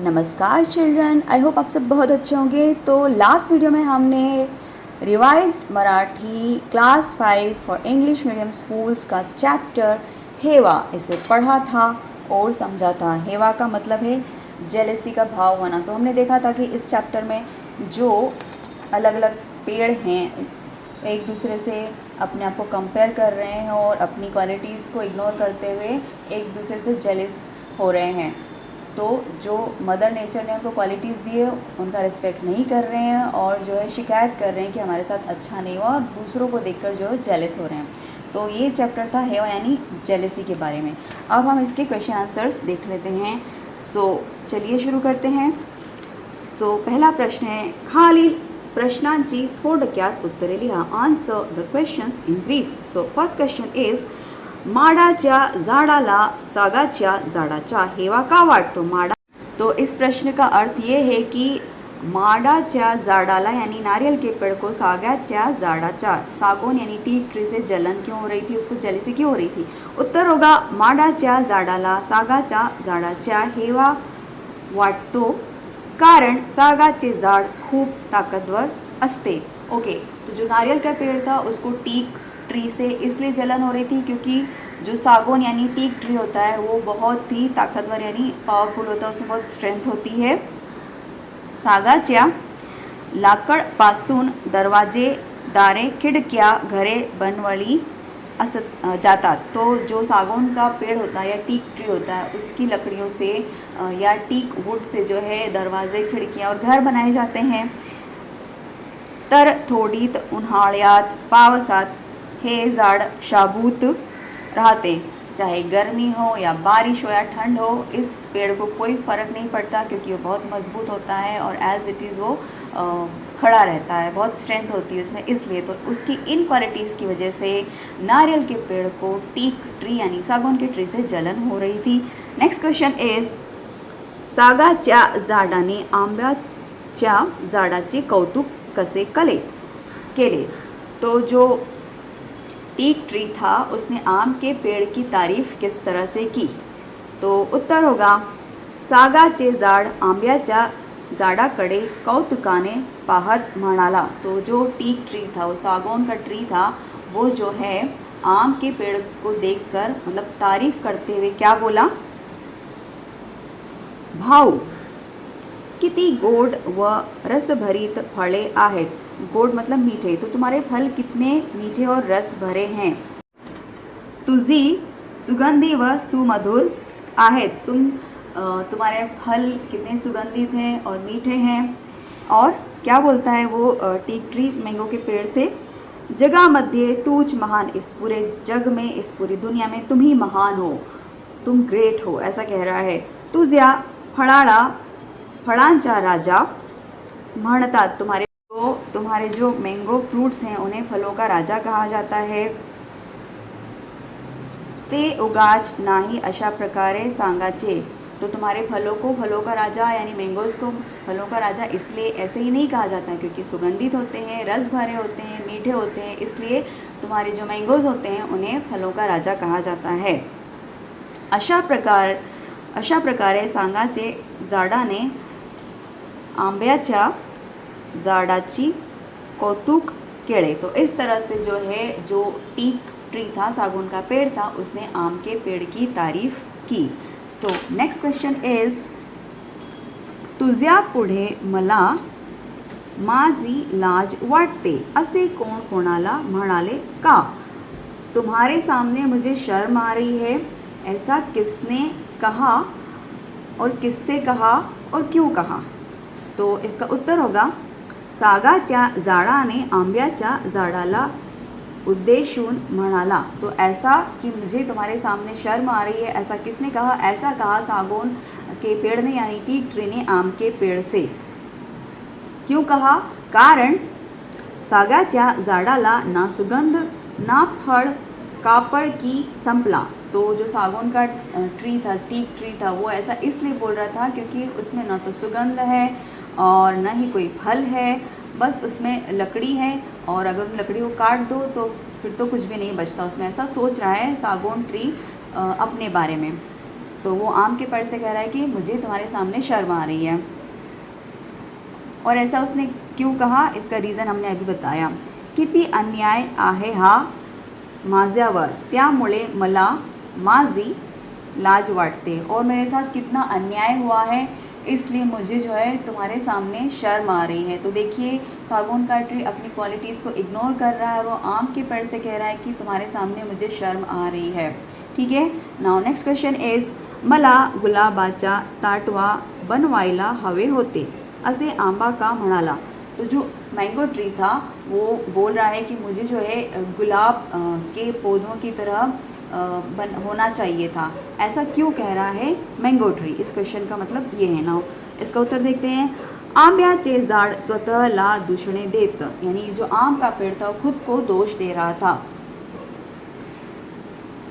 नमस्कार children, I hope आप सब बहुत अच्छे होंगे। तो लास्ट वीडियो में हमने revised Marathi class 5 for English medium schools का चैप्टर हेवा इसे पढ़ा था और समझा था। हेवा का मतलब है जेलेसी का भाव होना। तो हमने देखा था कि इस चैप्टर में जो अलग अलग पेड़ हैं एक दूसरे से अपने आप को कंपेयर कर रहे हैं और अपनी क्वालिटीज़ को इग्नोर करते हुए एक दूसरे से जेलिस हो रहे हैं। तो जो मदर नेचर ने उनको क्वालिटीज़ दी है उनका रिस्पेक्ट नहीं कर रहे हैं और जो है शिकायत कर रहे हैं कि हमारे साथ अच्छा नहीं हुआ और दूसरों को देखकर जो है जेलस हो रहे हैं। तो ये चैप्टर था हेवा यानी जेलसी के बारे में। अब हम इसके क्वेश्चन आंसर्स देख लेते हैं। चलिए शुरू करते हैं। पहला प्रश्न है, खालील प्रश्नांची थोडक्यात उत्तरे लिहा। Answer the questions in brief. First question is, माडाच्या झाडाला सागाच्या झाडाचा हेवा का वाटतो? माडा, तो इस प्रश्न का अर्थ ये है कि माडाच्या झाडाला यानी नारियल के पेड़ को सागाच्या झाडाचा, सागौन यानी टीक ट्री से जलन क्यों हो रही थी, उसको जेलसी क्यों हो रही थी? उत्तर होगा माडाच्या झाडाला सागाच्या झाडाचा हेवा वाटतो कारण सागाचे झाड खूप ताकतवर असते। ओके, तो जो नारियल का पेड़ था उसको टीक ट्री से इसलिए जलन हो रही थी क्योंकि जो सागौन यानी टीक ट्री होता है वो बहुत ही ताकतवर यानी पावरफुल होता है, उसमें बहुत स्ट्रेंथ होती है। सागाच्या लाकड़पासून दरवाजे, दारे, खिड़कियाँ, घरे बनवली जातात। तो जो सागौन का पेड़ होता है या टीक ट्री होता है उसकी लकड़ियों से या टीक वुड से जो है दरवाजे, खिड़कियाँ और घर बनाए जाते हैं। तर थोडीत उन्हाळ्यात पावसात हे झाड शाबूत रहते, चाहे गर्मी हो या बारिश हो या ठंड हो, इस पेड़ को कोई फ़र्क नहीं पड़ता क्योंकि वो बहुत मजबूत होता है और एज इट इज़ वो खड़ा रहता है, बहुत स्ट्रेंथ होती है उसमें। इसलिए तो उसकी इन क्वालिटीज़ की वजह से नारियल के पेड़ को टीक ट्री यानी सागौन के ट्री से जलन हो रही थी। नेक्स्ट क्वेश्चन इज, सागाच्या झाडाने आंब्याच्या झाडाचे कौतुक कसे केले? तो जो टीक ट्री था उसने आम के पेड़ की तारीफ किस तरह से की? तो उत्तर होगा सागाचे झाड आंब्याच्या झाडाकडे कौतुकाने पाहत म्हणाला। तो जो टीक ट्री था, वो सागौन का ट्री था, वो जो है आम के पेड़ को देखकर मतलब तारीफ करते हुए क्या बोला? भाऊ, किती गोड व रसभरीत फळे आहेत। गोड मतलब मीठे, तो तुम्हारे फल कितने मीठे और रस भरे हैं। तुझी सुगंधी व सुमधुर आहेत। तुम्हारे फल कितने सुगंधित हैं और मीठे हैं। और क्या बोलता है वो टीक ट्री मैंगो के पेड़ से? जगामध्ये तूच महान, इस पूरे जग में, इस पूरी दुनिया में तुम ही महान हो, तुम ग्रेट हो, ऐसा कह रहा है। तुझ्या फळांचा राजा म्हणतात। तुम्हारे जो मैंगो फ्रूट्स हैं उन्हें फलों का राजा कहा जाता है। ते उगाच नाही अशा प्रकारे सांगाचे। तो तुम्हारे फलों को फलों का राजा यानी मैंगोज़ को फलों का राजा इसलिए ऐसे ही नहीं कहा जाता है क्योंकि सुगंधित होते हैं, रस भरे होते हैं, मीठे होते हैं, इसलिए तुम्हारे जो मैंगोज़ होते हैं उन्हें फलों का राजा कहा जाता है। अशा प्रकारे सांगाचे झाडाने आंब्याच्या झाडाची कौतुक केले। तो इस तरह से जो है जो टीक ट्री था, सागौन का पेड़ था, उसने आम के पेड़ की तारीफ की। नेक्स्ट क्वेश्चन इज, तुझ्या पुढे मला माझी लाज वाटते असे कोण कोणाला म्हणाले का? तुम्हारे सामने मुझे शर्म आ रही है, ऐसा किसने कहा और किससे कहा और क्यों कहा? तो इसका उत्तर होगा सागाच्या झाडाने आंब्याच्या झाडाला उद्देशून म्हणाला। तो ऐसा कि मुझे तुम्हारे सामने शर्म आ रही है, ऐसा किसने कहा? ऐसा कहा सागौन के पेड़ ने यानी टीक ट्री ने आम के पेड़ से। क्यों कहा? कारण सागाच्या झाडाला ना सुगंध ना फळ कापड़ की संपला। तो जो सागौन का ट्री था, टीक ट्री था, वो ऐसा इसलिए बोल रहा था क्योंकि उसमें ना तो सुगंध है और न ही कोई फल है, बस उसमें लकड़ी है और अगर उन लकड़ी को काट दो तो फिर तो कुछ भी नहीं बचता उसमें, ऐसा सोच रहा है सागौन ट्री अपने बारे में। तो वो आम के पेड़ से कह रहा है कि मुझे तुम्हारे सामने शर्म आ रही है। और ऐसा उसने क्यों कहा, इसका रीज़न हमने अभी बताया। किती अन्याय आहे हा माझ्यावर, त्यामुळे मला माझी लाज वाटते। और मेरे साथ कितना अन्याय हुआ है, इसलिए मुझे जो है तुम्हारे सामने शर्म आ रही है। तो देखिए सागौन का ट्री अपनी क्वालिटीज़ को इग्नोर कर रहा है और वो आम के पेड़ से कह रहा है कि तुम्हारे सामने मुझे शर्म आ रही है। ठीक है। नाउ नेक्स्ट क्वेश्चन इज, मला गुलाबाच्या ताटवा बनवायला हवे होते असे आंबा का म्हणाला। तो जो मैंगो ट्री था वो बोल रहा है कि मुझे जो है गुलाब के पौधों की तरह होना चाहिए था। ऐसा क्यों कह रहा है मैंगो ट्री, इस क्वेश्चन का मतलब ये है। ना इसका उत्तर देखते हैं। आंब्याचे झाड स्वतःला दूषणे देत, यानी जो आम का पेड़ था खुद को दोष दे रहा था।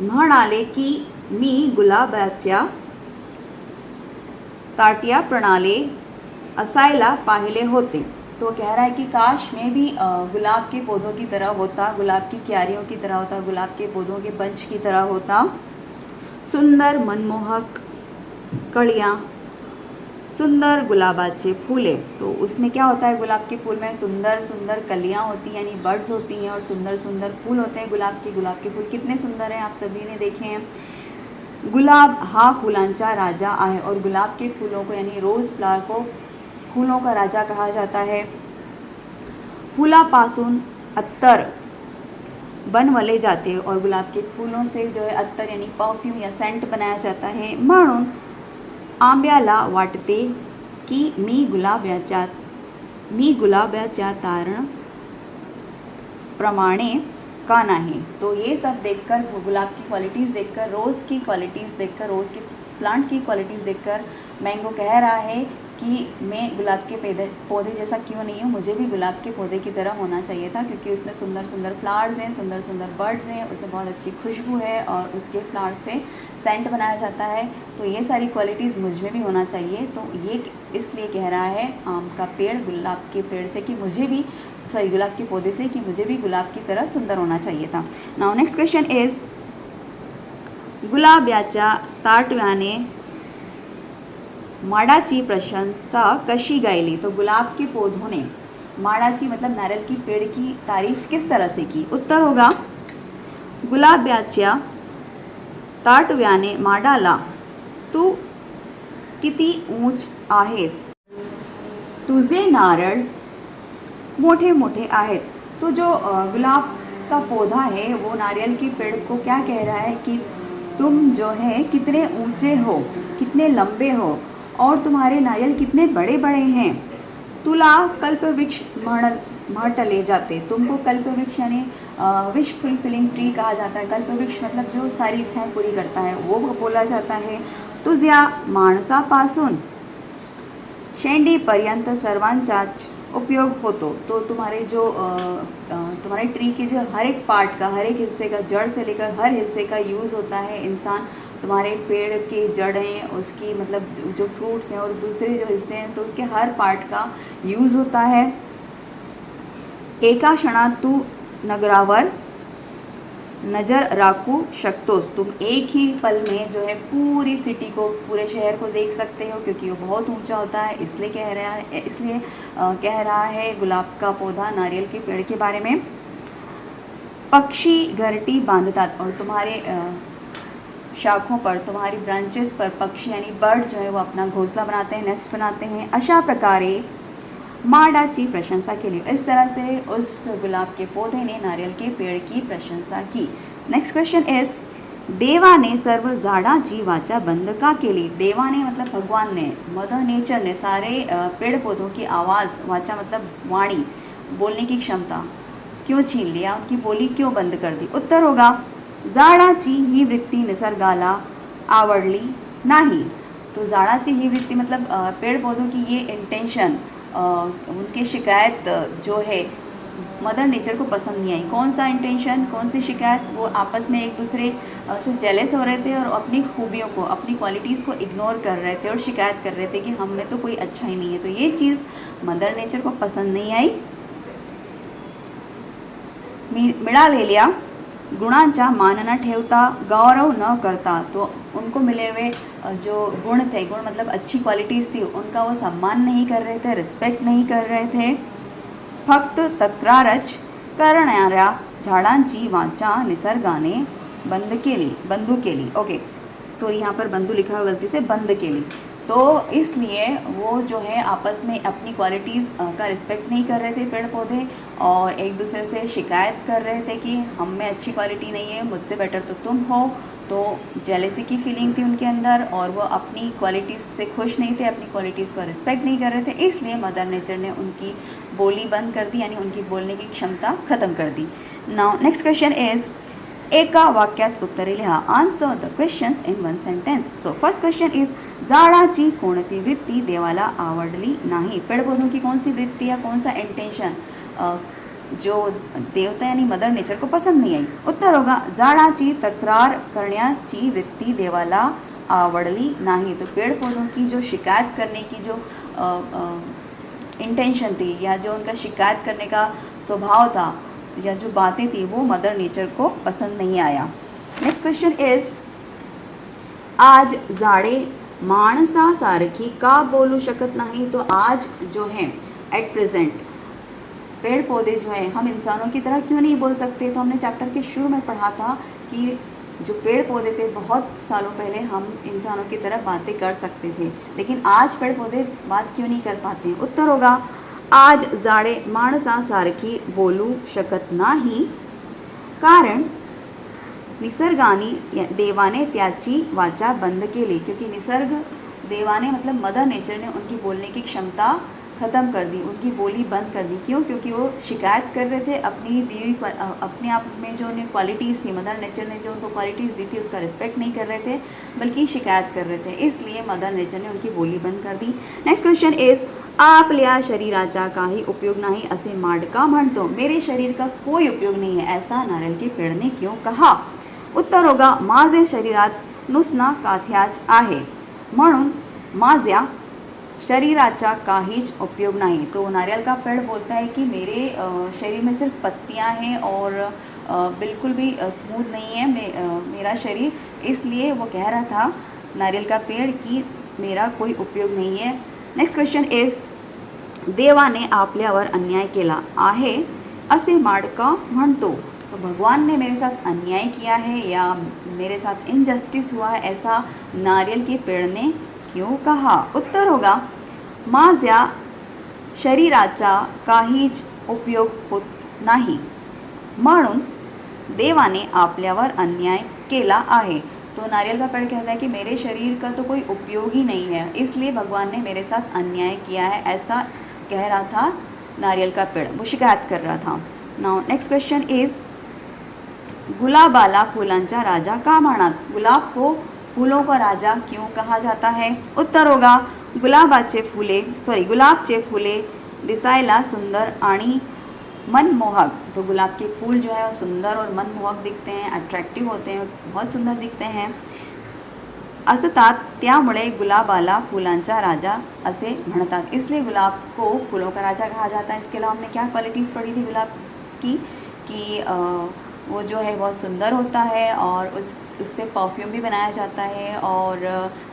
म्हणाले की मी गुलाबाच्या ताट्या प्रणाले असायला पाहिले होते। तो कह रहा है कि काश मैं भी गुलाब के पौधों की तरह होता, गुलाब की क्यारियों की तरह होता, गुलाब के पौधों के बंच की तरह होता। सुंदर मनमोहक कलियाँ, सुंदर गुलाबाचे फूले। तो उसमें क्या होता है, गुलाब के फूल में सुंदर सुंदर कलियाँ होती हैं, यानी बर्ड्स होती हैं, और सुंदर सुंदर फूल होते हैं गुलाब के। गुलाब के फूल कितने सुंदर हैं, आप सभी ने देखे हैं। गुलाब हा फुलांचा राजा आहे, और गुलाब के फूलों को यानी रोज़ फ्लावर को फूलों का राजा कहा जाता है। फुलापासून अत्तर बनवले जाते, और गुलाब के फूलों से जो है अत्तर यानी परफ्यूम या सेंट बनाया जाता है। म्हणून आंब्याला वाटते की मी गुलाबाच्या तारण प्रमाणे का नहीं। तो ये सब देखकर, गुलाब की क्वालिटीज़ देखकर, रोज़ की क्वालिटीज़ देखकर, रोज़ के प्लांट की क्वालिटीज़ देखकर मैंगो कह रहा है कि मैं गुलाब के पौधे जैसा क्यों नहीं हूँ, मुझे भी गुलाब के पौधे की तरह होना चाहिए था, क्योंकि उसमें सुंदर सुंदर फ्लावर्स हैं, सुंदर सुंदर बर्ड्स हैं, उसमें बहुत अच्छी खुशबू है, और उसके फ्लावर से सेंट बनाया जाता है। तो ये सारी क्वालिटीज़ मुझ में भी होना चाहिए। तो ये इसलिए कह रहा है आम का पेड़ गुलाब के पेड़ से कि मुझे भी, सॉरी गुलाब के पौधे से, कि मुझे भी गुलाब की तरह सुंदर होना चाहिए था। नाउ नेक्स्ट क्वेश्चन इज, गुलाबाच्या ताटव्याने माडाची प्रशंसा कशी गायली। तो गुलाब के पौधों ने माडाची मतलब नारियल की पेड़ की तारीफ किस तरह से की। उत्तर होगा, गुलाबाच्या ताटव्याने माडाला तू किती ऊंच आहेस, तुझे नारळ मोठे मोठे आहेत। तो जो गुलाब का पौधा है वो नारियल के पेड़ को क्या कह रहा है कि तुम जो है कितने ऊंचे हो, कितने लंबे हो, और तुम्हारे नारियल कितने बड़े बड़े हैं। तुला कल्पवृक्ष म्हटले जाते, तुमको कल्पवृक्ष यानी विश फुलफिलिंग ट्री कहा जाता है। कल्पवृक्ष मतलब जो सारी इच्छाएं पूरी करता है वो बोला जाता है। तुझ्या माणसापासून शेंडीपर्यंत सर्वांचाच उपयोग होतो। तो तुम्हारे जो तुम्हारे ट्री के जो हर एक पार्ट का, हर एक हिस्से का, जड़ से लेकर हर हिस्से का यूज़ होता है। इंसान तुम्हारे पेड़ के जड़ें, उसकी मतलब जो फ्रूट्स हैं और दूसरे जो हिस्से हैं, तो उसके हर पार्ट का यूज़ होता है। एका क्षणात तू नगरावर नज़र राखू शकतोस, तुम एक ही पल में जो है पूरी सिटी को, पूरे शहर को देख सकते हो, क्योंकि वो बहुत ऊंचा होता है। इसलिए कह रहा है गुलाब का पौधा नारियल के पेड़ के बारे में। पक्षी घरटी बांधतात, और तुम्हारे शाखों पर, तुम्हारी ब्रांचेस पर पक्षी यानी बर्ड्स जो है वो अपना घोंसला बनाते हैं, नेस्ट बनाते हैं। अशा प्रकारे माडाची प्रशंसा केली, इस तरह से उस गुलाब के पौधे ने नारियल के पेड़ की प्रशंसा की। नेक्स्ट क्वेश्चन इज, देवाने सर्व झाडांची वाचा बंद का केली। देवाने मतलब भगवान ने, मदर नेचर ने सारे पेड़ पौधों की आवाज़, वाचा मतलब वाणी, बोलने की क्षमता क्यों छीन लिया, उनकी बोली क्यों बंद कर दी। उत्तर होगा, झाडाची ही वृत्ती निसर्गाला आवडली नाही। तो झाडाची ही वृत्ति मतलब पेड़ पौधों की ये इंटेंशन, उनकी शिकायत जो है मदर नेचर को पसंद नहीं आई। कौन सा इंटेंशन, कौन सी शिकायत, वो आपस में एक दूसरे से जेलस हो रहे थे और अपनी खूबियों को, अपनी क्वालिटीज़ को इग्नोर कर रहे थे और शिकायत कर रहे थे कि हम में तो कोई अच्छा ही नहीं है। तो ये चीज़ मदर नेचर को पसंद नहीं आई। मिळालेल्या गुणांचा मान न ठेवता, गौरव न करता, तो उनको मिले हुए जो गुण थे, गुण मतलब अच्छी क्वालिटीज़ थी, उनका वो सम्मान नहीं कर रहे थे, रिस्पेक्ट नहीं कर रहे थे. फक्त तक्रारच करणाऱ्या झाडांची वाचा निसर्गाने बंद केली. ओके, सॉरी, यहाँ पर बंधु लिखा हुआ गलती से, बंद केली. तो इसलिए वो जो है आपस में अपनी क्वालिटीज़ का रिस्पेक्ट नहीं कर रहे थे पेड़ पौधे, और एक दूसरे से शिकायत कर रहे थे कि हम में अच्छी क्वालिटी नहीं है, मुझसे बेटर तो तुम हो. तो जेलेसी की फीलिंग थी उनके अंदर, और वो अपनी क्वालिटीज़ से खुश नहीं थे, अपनी क्वालिटीज़ का रिस्पेक्ट नहीं कर रहे थे. इसलिए मदर नेचर ने उनकी बोली बंद कर दी, यानी उनकी बोलने की क्षमता ख़त्म कर दी. नाउ नेक्स्ट क्वेश्चन इज़, एका वाक्यात उत्तरे लिहा. Answer the questions in one sentence. So first question is, झाडाची कोणती वृत्ती देवाला आवडली नाही. पेड़ पौधों की कौन सी वृत्ति या कौन सा इंटेंशन जो देवता यानी मदर नेचर को पसंद नहीं आई. उत्तर होगा, झाडाची तक्रार करण्याची वृत्ति देवाला आवडली नाही. तो पेड़ पौधों की जो शिकायत करने की जो इंटेंशन थी, या जो उनका शिकायत करने का स्वभाव था, या जो बातें थी, वो मदर नेचर को पसंद नहीं आया. नेक्स्ट क्वेश्चन इज, आज झाडे माणसासारखी का बोलू शकत नाही. तो आज जो है एट प्रेजेंट पेड़ पौधे जो हैं, हम इंसानों की तरह क्यों नहीं बोल सकते. तो हमने चैप्टर के शुरू में पढ़ा था कि जो पेड़ पौधे थे, बहुत सालों पहले हम इंसानों की तरह बातें कर सकते थे, लेकिन आज पेड़ पौधे बात क्यों नहीं कर पाते. उत्तर होगा, आज झाडे माणसासारखी बोलू शकत नाही, कारण निसर्गाने देवाने त्याची वाचा बंद केली. क्योंकि निसर्ग देवाने मतलब मदर नेचर ने उनकी बोलने की क्षमता ख़त्म कर दी, उनकी बोली बंद कर दी. क्यों? क्योंकि वो शिकायत कर रहे थे अपनी दी हुई अपने आप में जो उन्हें क्वालिटीज़ थी, मदर नेचर ने जो उनको क्वालिटीज़ दी थी, उसका रिस्पेक्ट नहीं कर रहे थे, बल्कि शिकायत कर रहे थे. इसलिए मदर नेचर ने उनकी बोली बंद कर दी. नेक्स्ट क्वेश्चन इज़, आपल्या शरीराचा काही उपयोग नाही असे माडका म्हणतो. मेरे शरीर का कोई उपयोग नहीं है, ऐसा नारियल के पेड़ ने क्यों कहा. उत्तर होगा, माझे शरीरात नुसना काथ्याच आहे, म्हणून माझ्या शरीराचा काहीच उपयोग नहीं. तो नारियल का पेड़ बोलता है कि मेरे शरीर में सिर्फ पत्तियां हैं और बिल्कुल भी स्मूथ नहीं है मेरा शरीर. इसलिए वो कह रहा था नारियल का पेड़ कि मेरा कोई उपयोग नहीं है. नेक्स्ट क्वेश्चन इज, देवाने आपल्यावर अन्याय केला आहे असे माडका म्हणतो. तो भगवान ने मेरे साथ अन्याय किया है या मेरे साथ इनजस्टिस हुआ है, ऐसा नारियल के पेड़ ने क्यों कहा. उत्तर होगा, माझ्या शरीराचा काहीच उपयोग होत नाही, म्हणून देवाने आपल्यावर अन्याय केला आहे. तो नारियल का पेड़ कहता है कि मेरे शरीर का तो कोई उपयोग ही नहीं है, इसलिए भगवान ने मेरे साथ अन्याय किया है, ऐसा कह रहा था नारियल का पेड़. वो शिकायत कर रहा था. नाउ नेक्स्ट क्वेश्चन इज, गुलाबाला फुलांचा राजा का म्हणतात. गुलाब को फूलों का राजा क्यों कहा जाता है. उत्तर होगा, गुलाबचे फुले दिसायला सुंदर आणि मनमोहक. तो गुलाब के फूल जो है वो सुंदर और मनमोहक दिखते हैं, अट्रैक्टिव होते हैं, बहुत सुंदर दिखते हैं. असतात, त्यामुळे गुलाबाला फुलांचा राजा असे म्हणतात. इसलिए गुलाब को फूलों का राजा कहा जाता है. इसके अलावा हमने क्या क्वालिटीज़ पढ़ी थी गुलाब की कि वो जो है बहुत सुंदर होता है, और उससे परफ्यूम भी बनाया जाता है, और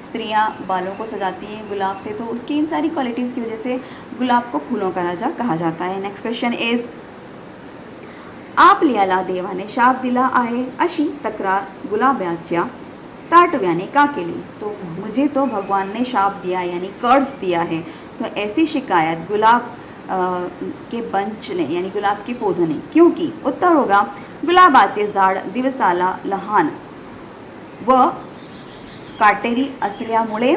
स्त्रियां बालों को सजाती हैं गुलाब से. तो उसकी इन सारी क्वालिटीज़ की वजह से गुलाब को फूलों का राजा कहा जाता है. नेक्स्ट क्वेश्चन इज, आपल्याला देवाने शाप दिला आहे अशी तक्रार गुलाबाच्या ताटव्याने का केली. तो मुझे तो भगवान ने शाप दिया यानी कर्ज दिया है. तो ऐसी शिकायत गुलाब के बंच ने यानी गुलाब के पौधे ने क्यों की. उत्तर होगा, गुलाबाचे झाड दिवसाला लहान व काटेरी असल्यामुळे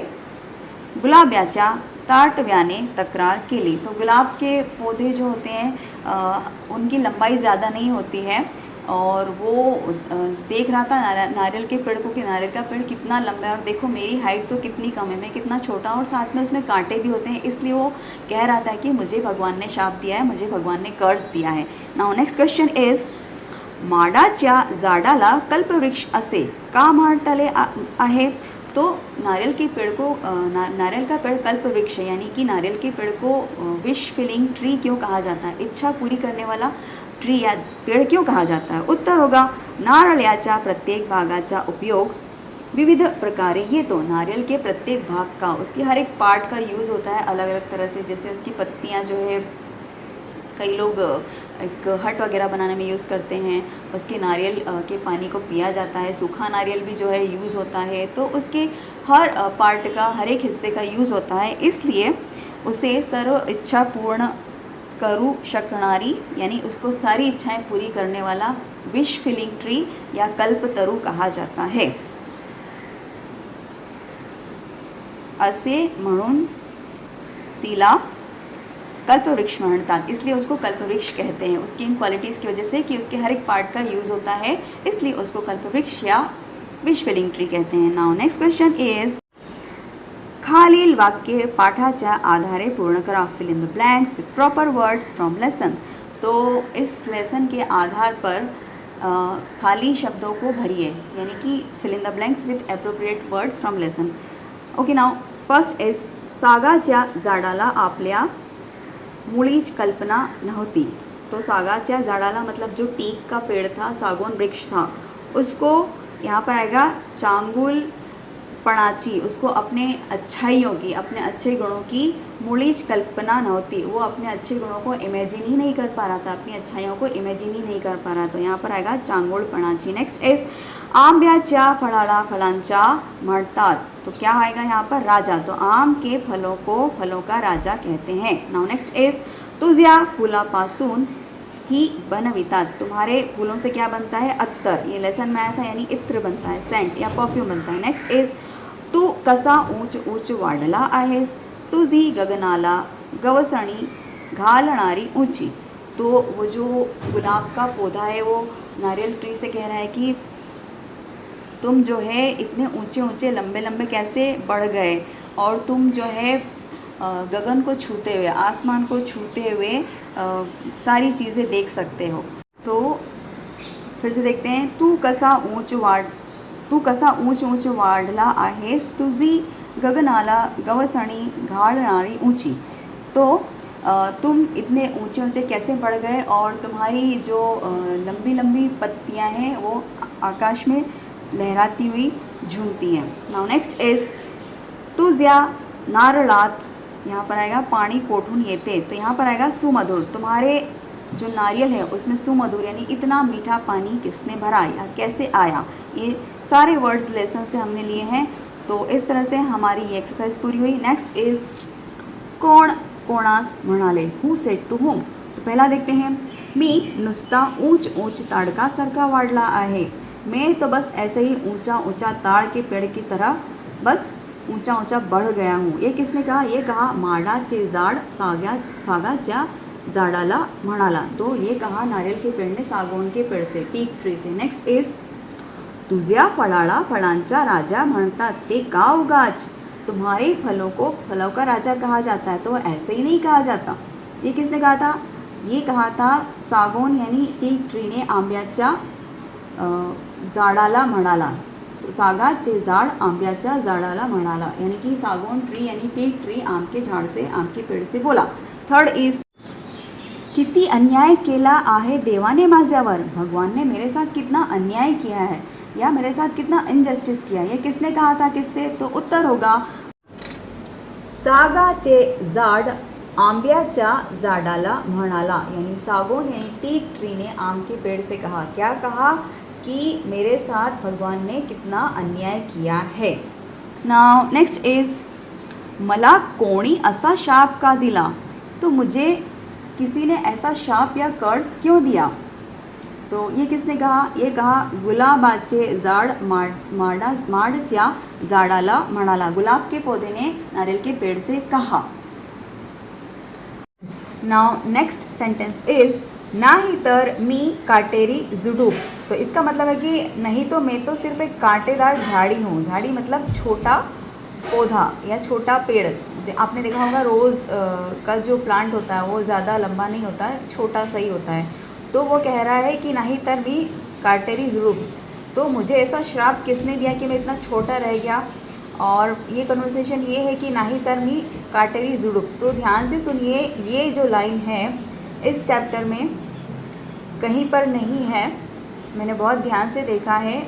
गुलाबाच्या ताटव्याने तक्रार केली. तो गुलाब के पौधे जो होते हैं उनकी लंबाई ज़्यादा नहीं होती है, और वो देख रहा था नारियल के पेड़ को कि नारियल का पेड़ कितना लंबा है, और देखो मेरी हाइट तो कितनी कम है, मैं कितना छोटा, और साथ में उसमें कांटे भी होते हैं. इसलिए वो कह रहा था कि मुझे भगवान ने शाप दिया है, मुझे भगवान ने कर्ज दिया है. नाउ नेक्स्ट क्वेश्चन इज, माडाच्या झाडाला कल्पवृक्ष असे का म्हटले आहे. तो नारियल के पेड़ को नारियल का पेड़ कल्पवृक्ष यानी कि नारियल के पेड़ को विश फिलिंग ट्री क्यों कहा जाता है. इच्छा पूरी करने वाला ट्री या पेड़ क्यों कहा जाता है? उत्तर होगा नारळ याच्या प्रत्येक भागाचा उपयोग विविध प्रकारे ये तो नारियल के प्रत्येक भाग का, उसकी हर एक पार्ट का यूज़ होता है अलग अलग तरह से। जैसे उसकी पत्तियां जो है कई लोग एक हट वगैरह बनाने में यूज़ करते हैं, उसके नारियल के पानी को पिया जाता है, सूखा नारियल भी जो है यूज़ होता है। तो उसके हर पार्ट का हर एक हिस्से का यूज़ होता है, इसलिए उसे सर्व इच्छा पूर्ण करू शकणारी यानी उसको सारी इच्छाएं पूरी करने वाला विश फिलिंग ट्री या कल्पतरू कहा जाता है। असे म्हणून तिला कल्पवृक्ष म्हणतात, इसलिए उसको कल्पवृक्ष कहते हैं। उसकी इन क्वालिटीज़ की वजह से कि उसके हर एक पार्ट का यूज़ होता है, इसलिए उसको कल्पवृक्ष या विश फिलिंग ट्री कहते हैं। नाउ नेक्स्ट क्वेश्चन इज खालील वाक्य पाठाच्या आधारे पूर्ण करा, fill in the blanks with proper words from lesson. तो इस लेसन के आधार पर खाली शब्दों को भरिए, यानी कि fill in the blanks with appropriate words from lesson. Okay, now first is सागाच्या झाडाला आपल्या मुळीच कल्पना नहोती। तो सागाच्या झाडाला मतलब जो टीक का पेड़ था, सागौन वृक्ष था, उसको यहाँ पर आएगा चांगुल पणाची, उसको अपने अच्छाइयों की, अपने अच्छे गुणों की मुळीच कल्पना नहोती, वो अपने अच्छे गुणों को इमेजिन ही नहीं कर पा रहा था, अपनी अच्छाइयों को इमेजिन ही नहीं कर पा रहा। तो यहाँ पर आएगा चांगुलपणाची। नेक्स्ट इज आंब्याच्या फळाला फलांचा म्हणतात। तो क्या आएगा यहाँ पर? राजा। तो आम के फलों को फलों का राजा कहते हैं। नाउ नेक्स्ट इज तुझ्या फुलापासून ही बनवितात। तुम्हारे फूलों से क्या बनता है? अत्तर। ये लेसन में आया था, यानी इत्र बनता है, सेंट या परफ्यूम बनता है। नेक्स्ट इज तू कसा ऊंच ऊंच वाढला आहेस, तुझी गगनाला गवसणी घालणारी ऊंची। तो वो जो गुलाब का पौधा है वो नारियल ट्री से कह रहा है कि तुम जो है इतने ऊंचे ऊंचे लंबे लंबे कैसे बढ़ गए, और तुम जो है गगन को छूते हुए, आसमान को छूते हुए सारी चीज़ें देख सकते हो। तो फिर से देखते हैं, तू कसा ऊंच ऊंच वाढला आहेस, तुझी गगनाला गवसणी घालणारी ऊंची। तो तुम इतने ऊंचे ऊंचे कैसे बढ़ गए, और तुम्हारी जो लंबी लंबी पत्तियां हैं वो आकाश में लहराती हुई झूमती हैं। नाउ नेक्स्ट इज तुझ्या नारळात, यहाँ पर आएगा पानी कोठून येते। तो यहाँ पर आएगा सुमधुर। तुम्हारे जो नारियल है उसमें सुमधुर यानी इतना मीठा पानी किसने भरा या कैसे आया। ये सारे वर्ड्स लेसन से हमने लिए हैं। तो इस तरह से हमारी ये एक्सरसाइज पूरी हुई। नेक्स्ट इज कोण कोणास म्हणाले, हु सेड टू होम। तो पहला देखते हैं, मी नुसता ऊंच ऊंच ताडकासारखा वाढला आहे। मैं तो बस ऐसे ही ऊंचा ऊंचा ताड़ के पेड़ की तरह बस ऊंचा ऊंचा बढ़ गया हूँ। ये किसने कहा? ये कहा माडाचे झाड सागाच्या झाडाला म्हणाला। तो ये कहा नारियल के पेड़ ने सागौन के पेड़ से, टीक ट्री से। नेक्स्ट इज तुझ्या फळाला फळांचा राजा म्हणतात, ते का उगाच। तुम्हारे फलों को फलों का राजा कहा जाता है, तो ऐसे ही नहीं कहा जाता। ये किसने कहा था? ये कहा था सागौन यानी टीक ट्री ने आंब्याच्या झाडाला म्हणाला। तो सागाचे झाड आंब्याच्या झाडाला म्हणाला, यानी कि सागौन ट्री यानी टीक ट्री आम के झाड़ से, आम के पेड़ से बोला। थर्ड इज किती अन्याय केला आहे देवाने माझ्यावर, भगवान ने मेरे साथ कितना अन्याय किया है या मेरे साथ कितना इनजस्टिस किया। ये किसने कहा था? किससे? तो उत्तर होगा सागाचे झाड आंब्याच्या झाडाला म्हणाला, यानी सागौन यानी टीक ट्री ने आम के पेड़ से कहा। क्या कहा? कि मेरे साथ भगवान ने कितना अन्याय किया है। नाउ नेक्स्ट इज मला कोणी असा शाप का दिला। तो मुझे किसी ने ऐसा शाप या कर्ज क्यों दिया। तो ये किसने कहा? ये कहा गुलाबाचे झाड माडच्या झाडाला म्हणाला। गुलाब के पौधे ने नारियल के पेड़ से कहा। नाउ नेक्स्ट सेंटेंस इज नाही तर मी काटेरी जुडूप। तो इसका मतलब है कि नहीं तो मैं तो सिर्फ एक कांटेदार झाड़ी हूँ। झाड़ी मतलब छोटा पौधा या छोटा पेड़। आपने देखा होगा रोज़ का जो प्लांट होता है वो ज़्यादा लंबा नहीं होता है, छोटा सा ही होता है। तो वो कह रहा है कि नहीं तर मी काटेरी जुडूप। तो मुझे ऐसा श्राप किसने दिया कि मैं इतना छोटा रह गया। और ये कन्वर्सेशन ये है कि नाही तर मी काटेरी जुडूप। तो ध्यान से सुनिए, ये जो लाइन है इस चैप्टर में कहीं पर नहीं है, मैंने बहुत ध्यान से देखा है,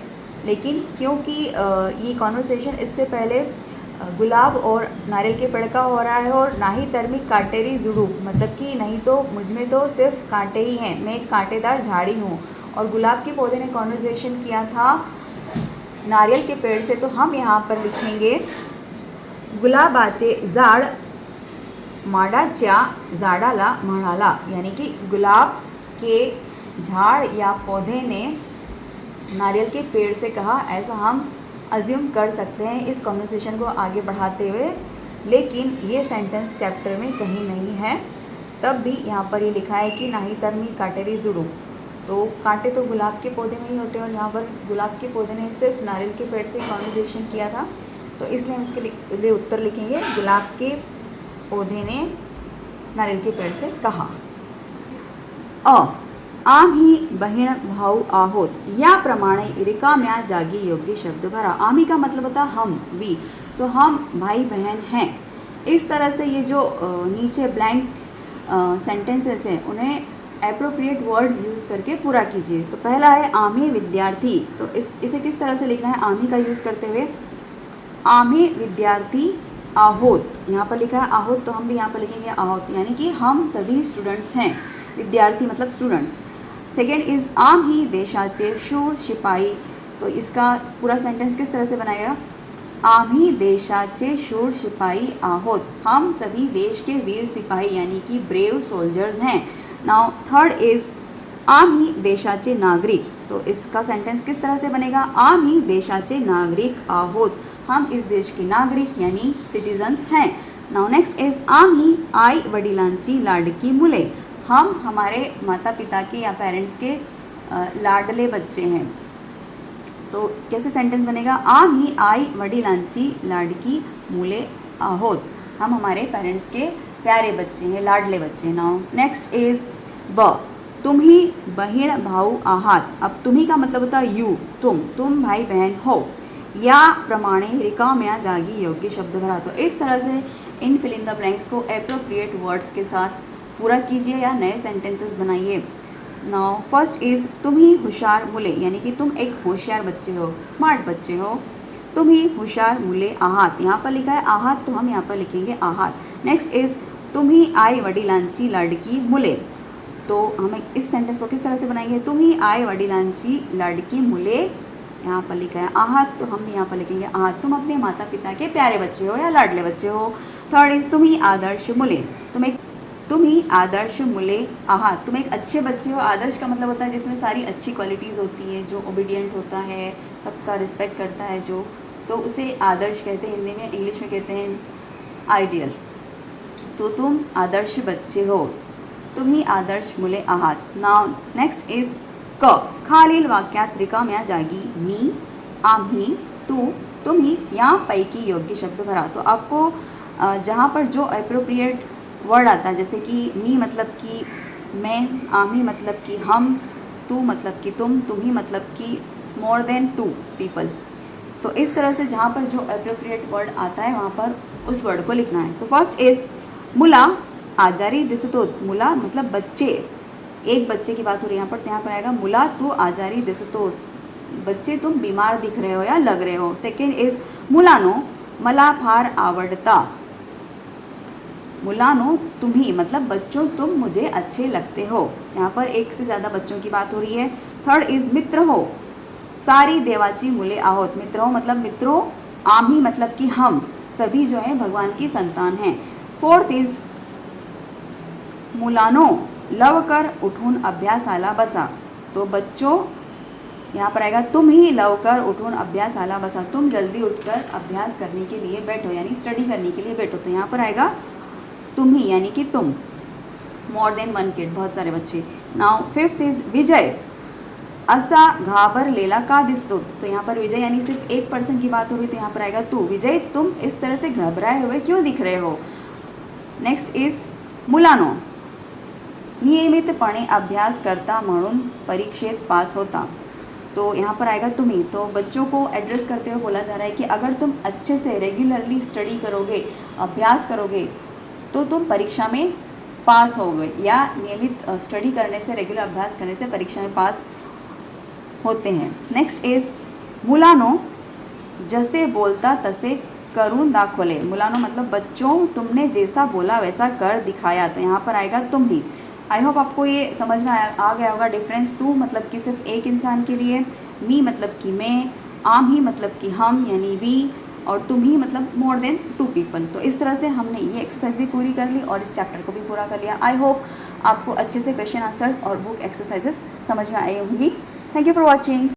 लेकिन क्योंकि ये कॉन्वर्सेशन इससे पहले गुलाब और नारियल के पेड़ का हो रहा है और ना ही तरमी काटेरी जुड़ू, मतलब कि नहीं तो मुझ में तो सिर्फ कांटे ही हैं, मैं एक कांटेदार झाड़ी हूँ। और गुलाब के पौधे ने कॉन्वर्सेशन किया था नारियल के पेड़ से, तो हम यहाँ पर लिखेंगे गुलाबाचे झाड माडाच्या झाडाला म्हणाला, यानी कि गुलाब के झाड़ या पौधे ने नारियल के पेड़ से कहा, ऐसा हम अज्यूम कर सकते हैं इस कॉन्वर्सेशन को आगे बढ़ाते हुए। लेकिन ये सेंटेंस चैप्टर में कहीं नहीं है, तब भी यहाँ पर ये लिखा है कि नाही तरमी काटेरी जुड़ू, तो कांटे तो गुलाब के पौधे में ही होते हैं और यहाँ पर गुलाब के पौधे ने सिर्फ नारियल के पेड़ से कॉन्वर्सेशन किया था, तो इसलिए हम इसके लिए उत्तर लिखेंगे गुलाब के पौधे ने नारियल के पेड़ से कहा। आम्ही बहीण भाऊ आहोत याप्रमाणे रिकाम्या जागी योग्य शब्द भरा। आम्ही का मतलब होता हम, वी, तो हम भाई बहन हैं। इस तरह से ये जो नीचे ब्लैंक सेंटेंसेस हैं उन्हें एप्रोप्रिएट वर्ड्स यूज़ करके पूरा कीजिए। तो पहला है आम्ही विद्यार्थी, तो इसे किस तरह से लिखना है आम्ही का यूज़ करते हुए, आम्ही विद्यार्थी आहोत, यहाँ पर लिखा है आहोत, तो हम भी यहाँ पर लिखेंगे आहोत, यानी कि हम सभी स्टूडेंट्स हैं। विद्यार्थी मतलब स्टूडेंट्स। सेकेंड इज़ आम्ही देशाचे शूर शिपाई, तो इसका पूरा सेंटेंस किस तरह से बनाएगा, आम्ही देशाचे शूर शिपाई आहोत, हम सभी देश के वीर सिपाही यानी कि ब्रेव सोल्जर्स हैं। नाउ थर्ड इज़ आम्ही देशाचे नागरिक, तो इसका सेंटेंस किस तरह से बनेगा, आम्ही देशाचे नागरिक आहोत, हम इस देश के नागरिक यानी सिटीजन्स हैं। नाउ नेक्स्ट इज़ आम्ही आई वडिलांची लाडकी मुले, हम हमारे माता पिता के या पेरेंट्स के लाडले बच्चे हैं। तो कैसे सेंटेंस बनेगा, आम्ही आई वडिलांची लाडकी मुले आहोत, हम हमारे पेरेंट्स के प्यारे बच्चे हैं, लाडले बच्चे हैं। नाउ नेक्स्ट इज़ तुम्ही बहीण भाऊ आहात। अब तुम्ही का मतलब होता है यू, तुम भाई बहन हो। या प्रमाणे रिकाम्या जागी योग्य शब्द भरा, तो इस तरह से इन फिल इन द ब्लैंक्स को एप्रोप्रिएट वर्ड्स के साथ पूरा कीजिए या नए सेंटेंसेस बनाइए। नाउ फर्स्ट इज़ तुम्ही हुशार मुले, यानी कि तुम एक होशियार बच्चे हो, स्मार्ट बच्चे हो। तुम्ही हुशार मुले आहात, यहाँ पर लिखा है आहात, तो हम यहाँ पर लिखेंगे आहात। नेक्स्ट इज़ तुम्ही आई वडिलांची लाडकी मुले, तो हम इस सेंटेंस को किस तरह से बनाएंगे, तुम्ही आई वडिलांची लाडकी मुले, यहाँ पर लिखा है आहात, तो हम भी यहाँ पर लिखेंगे आहात, तुम अपने माता पिता के प्यारे बच्चे हो या लाडले बच्चे हो। थर्ड इज़ तुम्ही आदर्श मुले, तुम्ही आदर्श मुले आहात, तुम एक अच्छे बच्चे हो। आदर्श का मतलब होता है जिसमें सारी अच्छी क्वालिटीज़ होती है, जो ओबीडियंट होता है, सबका रिस्पेक्ट करता है जो, तो उसे आदर्श कहते हैं, हिंदी में, इंग्लिश में कहते हैं आइडियल। तो तुम आदर्श बच्चे हो, तुम्ही आदर्श मुले आहात। नाउ नेक्स्ट इज खालील वाक्यात रिकाम्या जागी मी, आम्ही, तू, तुम्ही यापैकी योग्य शब्द भरा। तो आपको जहाँ पर जो एप्रोप्रिएट वर्ड आता है, जैसे कि मी मतलब कि मैं, आम्ही मतलब कि हम, तू मतलब कि तुम, तुम्ही मतलब कि मोर देन 2 पीपल, तो इस तरह से जहाँ पर जो एप्रोप्रिएट वर्ड आता है वहाँ पर उस वर्ड को लिखना है। सो फर्स्ट इज़ मुला आजारी दिसतोत, मुला मतलब बच्चे, एक बच्चे की बात हो रही है यहाँ पर, तो यहाँ पर आएगा मुला तू आजारी दिसतोस, बच्चे तुम बीमार दिख रहे हो या लग रहे हो। सेकेंड इज़ मुलानो मला फार आवडता, मुलानो तुम्ही मतलब बच्चों तुम मुझे अच्छे लगते हो, यहाँ पर एक से ज़्यादा बच्चों की बात हो रही है। थर्ड इज़ मित्र हो, सारी देवाची मुले आहोत, मित्र हो मतलब मित्रों, आम्ही मतलब कि हम सभी जो हैं भगवान की संतान हैं। फोर्थ इज़ मुलानो लवकर उठून अभ्यासाला बसा, तो बच्चों यहाँ पर आएगा तुम ही लवकर उठून अभ्यासाला बसा, तुम जल्दी उठकर अभ्यास करने के लिए बैठो यानी स्टडी करने के लिए बैठो, तो यहाँ पर आएगा तुम ही यानी कि तुम, मोर देन 1 किड, बहुत सारे बच्चे। नाउ फिफ्थ इज विजय असा घाबरलेला का दिसतो, तो यहाँ पर विजय यानी सिर्फ एक पर्सन की बात हो रही, तो यहाँ पर आएगा तू, विजय तुम इस तरह से घबराए हुए क्यों दिख रहे हो। नेक्स्ट इज मुलानो नियमितपणे अभ्यास करता म्हणून परीक्षेत पास होता, तो यहाँ पर आएगा तुम्ही, तो बच्चों को एड्रेस करते हुए बोला जा रहा है कि अगर तुम अच्छे से रेगुलरली स्टडी करोगे, अभ्यास करोगे, तो तुम परीक्षा में पास हो गए, या नियमित स्टडी करने से, रेगुलर अभ्यास करने से परीक्षा में पास होते हैं। नेक्स्ट इज मुलानो जैसे बोलता तसे करून दाखवले। मुलानो मतलब बच्चों, तुमने जैसा बोला वैसा कर दिखाया, तो यहाँ पर आएगा तुम ही। आई होप आपको ये समझ में आ गया होगा डिफरेंस। तू मतलब कि सिर्फ एक इंसान के लिए, मी मतलब कि मैं, आम ही मतलब कि हम यानी वी, और तुम ही मतलब मोर देन 2 पीपल। तो इस तरह से हमने ये एक्सरसाइज भी पूरी कर ली और इस चैप्टर को भी पूरा कर लिया। आई होप आपको अच्छे से क्वेश्चन आंसर्स और बुक एक्सरसाइजेस समझ में आई होंगी। Thank you for watching.